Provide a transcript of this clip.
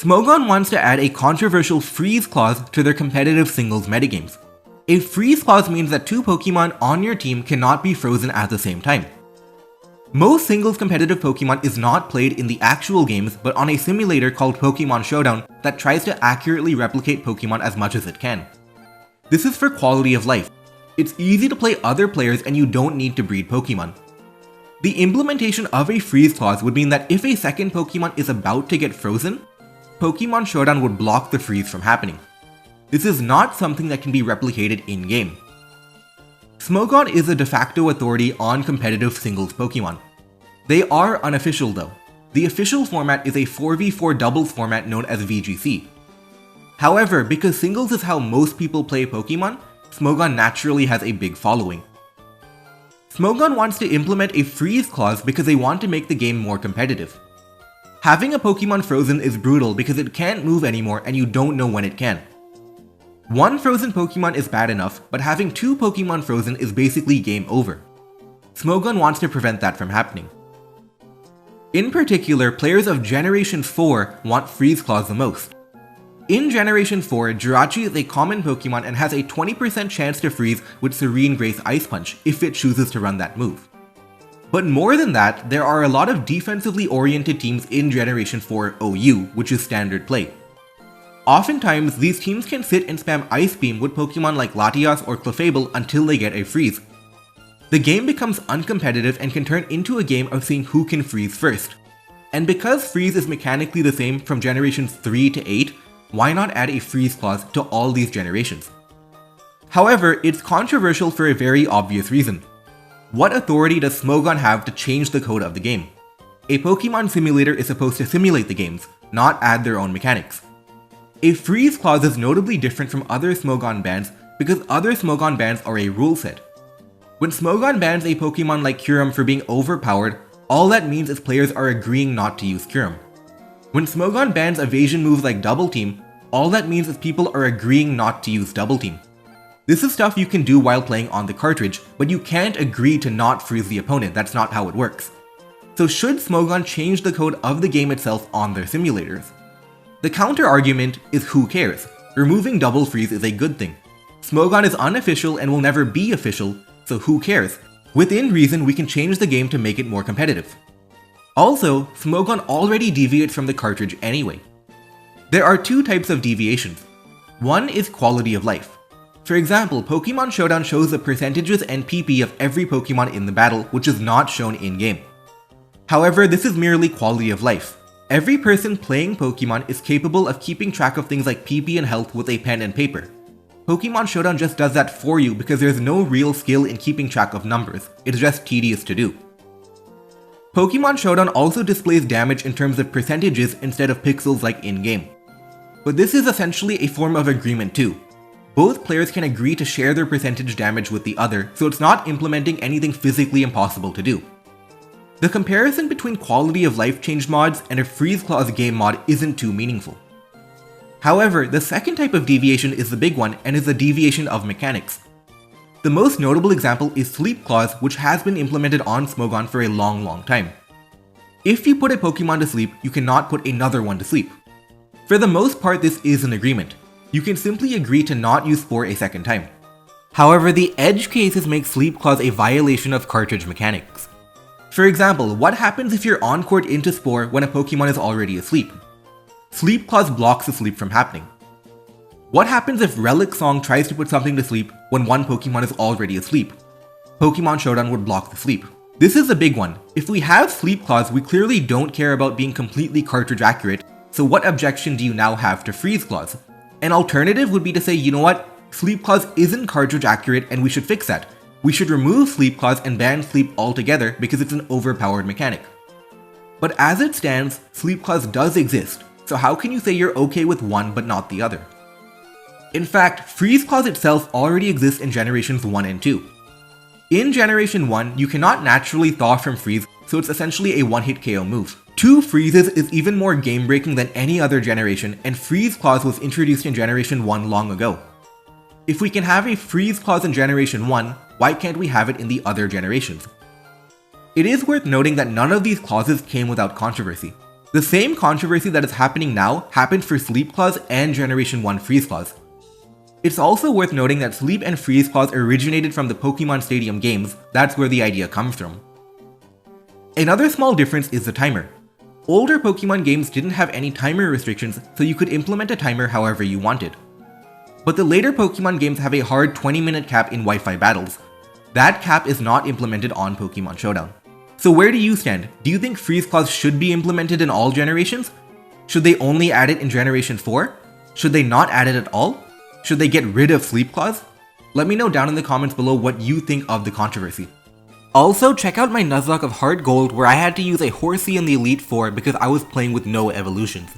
Smogon wants to add a controversial freeze clause to their competitive singles metagames. A freeze clause means that two Pokemon on your team cannot be frozen at the same time. Most singles competitive Pokemon is not played in the actual games but on a simulator called Pokemon Showdown that tries to accurately replicate Pokemon as much as it can. This is for quality of life. It's easy to play other players and you don't need to breed Pokemon. The implementation of a freeze clause would mean that if a second Pokemon is about to get frozen, Pokemon Showdown would block the freeze from happening. This is not something that can be replicated in-game. Smogon is a de facto authority on competitive singles Pokemon. They are unofficial though. The official format is a 4v4 doubles format known as VGC. However, because singles is how most people play Pokemon, Smogon naturally has a big following. Smogon wants to implement a freeze clause because they want to make the game more competitive. Having a Pokemon frozen is brutal because it can't move anymore and you don't know when it can. One frozen Pokemon is bad enough, but having two Pokemon frozen is basically game over. Smogon wants to prevent that from happening. In particular, players of Generation 4 want freeze clause the most. In Generation 4, Jirachi is a common Pokemon and has a 20% chance to freeze with Serene Grace Ice Punch if it chooses to run that move. But more than that, there are a lot of defensively oriented teams in Generation 4 OU, which is standard play. Oftentimes, these teams can sit and spam Ice Beam with Pokemon like Latias or Clefable until they get a freeze. The game becomes uncompetitive and can turn into a game of seeing who can freeze first. And because freeze is mechanically the same from generations 3 to 8, why not add a freeze clause to all these generations? However, it's controversial for a very obvious reason. What authority does Smogon have to change the code of the game? A Pokemon simulator is supposed to simulate the games, not add their own mechanics. A freeze clause is notably different from other Smogon bans because other Smogon bans are a rule set. When Smogon bans a Pokemon like Kyurem for being overpowered, all that means is players are agreeing not to use Kyurem. When Smogon bans evasion moves like Double Team, all that means is people are agreeing not to use Double Team. This is stuff you can do while playing on the cartridge, but you can't agree to not freeze the opponent, that's not how it works. So should Smogon change the code of the game itself on their simulators? The counter argument is who cares? Removing double freeze is a good thing. Smogon is unofficial and will never be official, so who cares? Within reason, we can change the game to make it more competitive. Also, Smogon already deviates from the cartridge anyway. There are two types of deviations. One is quality of life. For example, Pokemon Showdown shows the percentages and PP of every Pokemon in the battle, which is not shown in-game. However, this is merely quality of life. Every person playing Pokemon is capable of keeping track of things like PP and health with a pen and paper. Pokemon Showdown just does that for you because there's no real skill in keeping track of numbers, it's just tedious to do. Pokemon Showdown also displays damage in terms of percentages instead of pixels like in-game. But this is essentially a form of agreement too. Both players can agree to share their percentage damage with the other, so it's not implementing anything physically impossible to do. The comparison between quality of life change mods and a freeze clause game mod isn't too meaningful. However, the second type of deviation is the big one and is the deviation of mechanics. The most notable example is Sleep Clause, which has been implemented on Smogon for a long time. If you put a Pokemon to sleep, you cannot put another one to sleep. For the most part, this is an agreement. You can simply agree to not use Spore a second time. However, the edge cases make Sleep Clause a violation of cartridge mechanics. For example, what happens if you're on-court into Spore when a Pokemon is already asleep? Sleep Clause blocks the sleep from happening. What happens if Relic Song tries to put something to sleep when one Pokemon is already asleep? Pokemon Showdown would block the sleep. This is a big one. If we have Sleep Clause, we clearly don't care about being completely cartridge accurate, so what objection do you now have to Freeze Clause? An alternative would be to say, you know what, Sleep Clause isn't cartridge accurate and we should fix that. We should remove Sleep Clause and ban sleep altogether because it's an overpowered mechanic. But as it stands, Sleep Clause does exist, so how can you say you're okay with one but not the other? In fact, Freeze Clause itself already exists in Generations 1 and 2. In Generation 1, you cannot naturally thaw from freeze, so it's essentially a one-hit KO move. 2 freezes is even more game-breaking than any other generation, and Freeze Clause was introduced in Generation 1 long ago. If we can have a Freeze Clause in Generation 1, why can't we have it in the other generations? It is worth noting that none of these clauses came without controversy. The same controversy that is happening now happened for Sleep Claws and Generation 1 Freeze Claws. It's also worth noting that Sleep and Freeze Claws originated from the Pokemon Stadium games. That's where the idea comes from. Another small difference is the timer. Older Pokemon games didn't have any timer restrictions, so you could implement a timer however you wanted. But the later Pokemon games have a hard 20-minute cap in Wi-Fi battles. That cap is not implemented on Pokemon Showdown. So where do you stand? Do you think Freeze Claws should be implemented in all generations? Should they only add it in Generation 4? Should they not add it at all? Should they get rid of Sleep Claws? Let me know down in the comments below what you think of the controversy. Also, check out my Nuzlocke of Heart Gold where I had to use a Horsey in the Elite Four because I was playing with no evolutions.